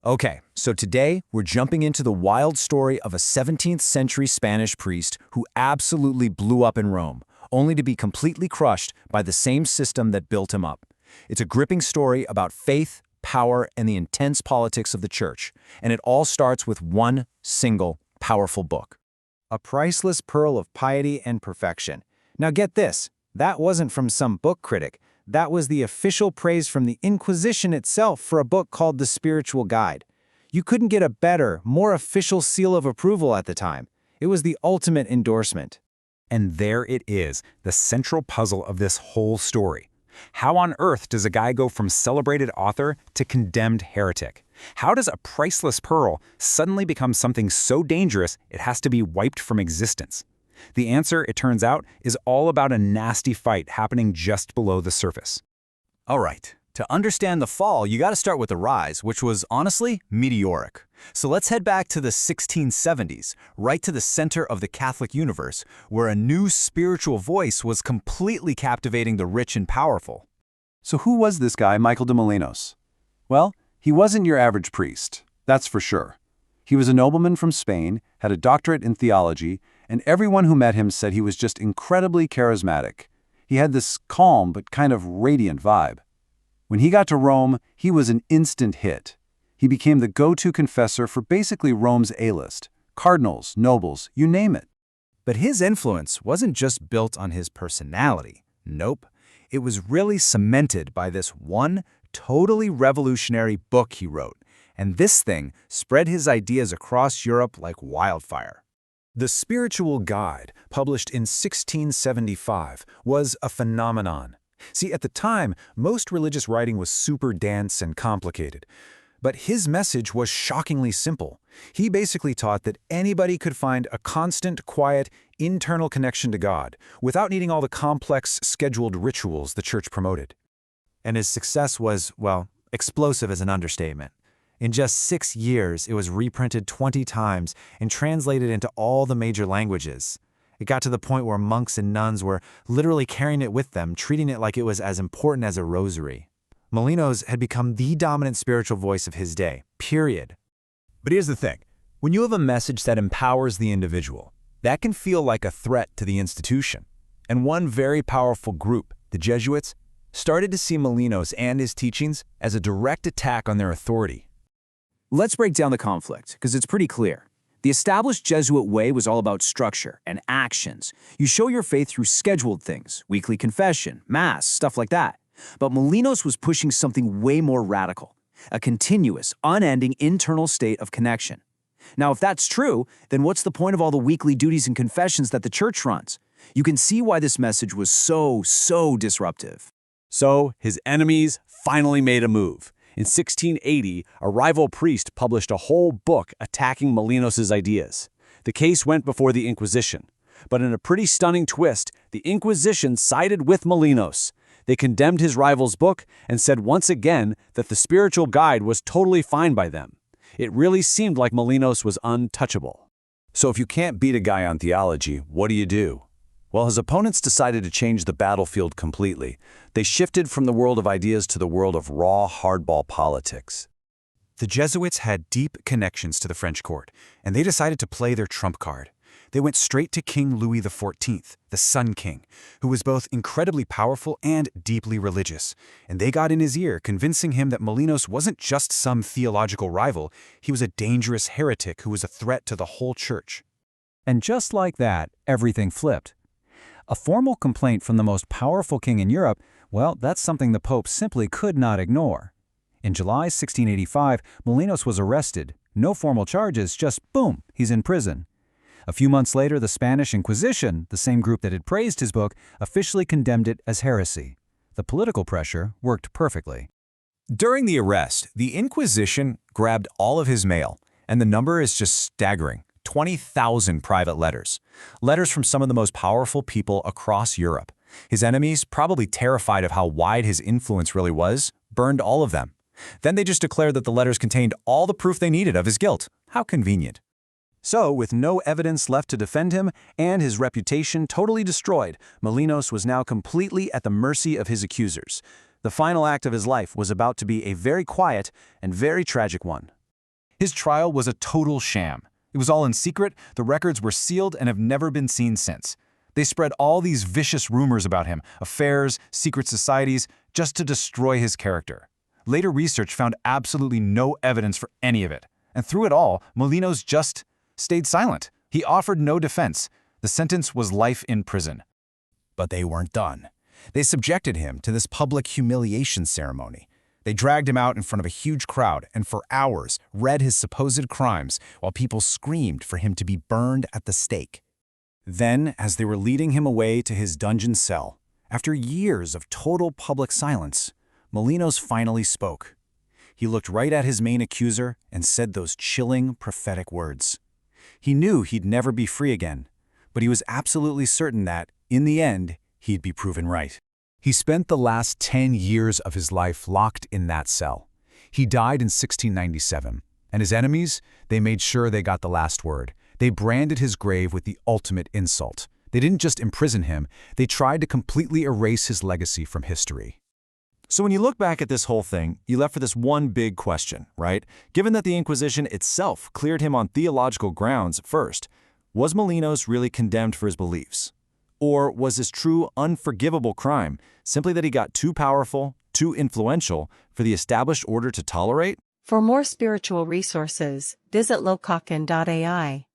Okay, so today we're jumping into the wild story of a 17th century Spanish priest who absolutely blew up in Rome, only to be completely crushed by the same system that built him up. It's a gripping story about faith, power, and the intense politics of the church, and it all starts with one single, powerful book. A priceless pearl of piety and perfection. Now get this, that wasn't from some book critic. That was the official praise from the Inquisition itself for a book called The Spiritual Guide. You couldn't get a better, more official seal of approval at the time. It was the ultimate endorsement. And there it is, the central puzzle of this whole story. How on earth does a guy go from celebrated author to condemned heretic? How does a priceless pearl suddenly become something so dangerous it has to be wiped from existence? The answer, it turns out, is all about a nasty fight happening just below the surface. All right, to understand the fall, you gotta start with the rise, which was honestly meteoric. So let's head back to the 1670s, right to the center of the Catholic universe, where a new spiritual voice was completely captivating the rich and powerful. So who was this guy, Michael de Molinos? Well, he wasn't your average priest, that's for sure. He was a nobleman from Spain, had a doctorate in theology, and everyone who met him said he was just incredibly charismatic. He had this calm but kind of radiant vibe. When he got to Rome, he was an instant hit. He became the go-to confessor for basically Rome's A-list. Cardinals, nobles, you name it. But his influence wasn't just built on his personality. Nope. It was really cemented by this one totally revolutionary book he wrote. And this thing spread his ideas across Europe like wildfire. The Spiritual Guide, published in 1675, was a phenomenon. See, at the time, most religious writing was super dense and complicated. But his message was shockingly simple. He basically taught that anybody could find a constant, quiet, internal connection to God without needing all the complex, scheduled rituals the church promoted. And his success was, well, explosive is an understatement. In just 6 years, it was reprinted 20 times and translated into all the major languages. It got to the point where monks and nuns were literally carrying it with them, treating it like it was as important as a rosary. Molinos had become the dominant spiritual voice of his day, period. But here's the thing. When you have a message that empowers the individual, that can feel like a threat to the institution. And one very powerful group, the Jesuits, started to see Molinos and his teachings as a direct attack on their authority. Let's break down the conflict, because it's pretty clear. The established Jesuit way was all about structure and actions. You show your faith through scheduled things, weekly confession, mass, stuff like that. But Molinos was pushing something way more radical, a continuous, unending internal state of connection. Now, if that's true, then what's the point of all the weekly duties and confessions that the church runs? You can see why this message was so disruptive. So, his enemies finally made a move. In 1680, a rival priest published a whole book attacking Molinos' ideas. The case went before the Inquisition. But in a pretty stunning twist, the Inquisition sided with Molinos. They condemned his rival's book and said once again that the Spiritual Guide was totally fine by them. It really seemed like Molinos was untouchable. So if you can't beat a guy on theology, what do? Well, his opponents decided to change the battlefield completely. They shifted from the world of ideas to the world of raw, hardball politics. The Jesuits had deep connections to the French court, and they decided to play their trump card. They went straight to King Louis XIV, the Sun King, who was both incredibly powerful and deeply religious. And they got in his ear, convincing him that Molinos wasn't just some theological rival, he was a dangerous heretic who was a threat to the whole church. And just like that, everything flipped. A formal complaint from the most powerful king in Europe, well, that's something the Pope simply could not ignore. In July 1685, Molinos was arrested. No formal charges, just boom, he's in prison. A few months later, the Spanish Inquisition, the same group that had praised his book, officially condemned it as heresy. The political pressure worked perfectly. During the arrest, the Inquisition grabbed all of his mail, and the number is just staggering. 20,000 private letters. Letters from some of the most powerful people across Europe. His enemies, probably terrified of how wide his influence really was, burned all of them. Then they just declared that the letters contained all the proof they needed of his guilt. How convenient. So, with no evidence left to defend him and his reputation totally destroyed, Molinos was now completely at the mercy of his accusers. The final act of his life was about to be a very quiet and very tragic one. His trial was a total sham. It was all in secret, the records were sealed and have never been seen since. They spread all these vicious rumors about him, affairs, secret societies, just to destroy his character. Later research found absolutely no evidence for any of it. And through it all, Molinos just stayed silent. He offered no defense. The sentence was life in prison. But they weren't done. They subjected him to this public humiliation ceremony. They dragged him out in front of a huge crowd and for hours read his supposed crimes while people screamed for him to be burned at the stake. Then, as they were leading him away to his dungeon cell, after years of total public silence, Molinos finally spoke. He looked right at his main accuser and said those chilling, prophetic words. He knew he'd never be free again, but he was absolutely certain that, in the end, he'd be proven right. He spent the last 10 years of his life locked in that cell. He died in 1697, and his enemies, they made sure they got the last word. They branded his grave with the ultimate insult. They didn't just imprison him, they tried to completely erase his legacy from history. So when you look back at this whole thing, you're left with this one big question, right? Given that the Inquisition itself cleared him on theological grounds first, was Molinos really condemned for his beliefs? Or was his true unforgivable crime simply that he got too powerful, too influential for the established order to tolerate? For more spiritual resources, visit lokaken.ai.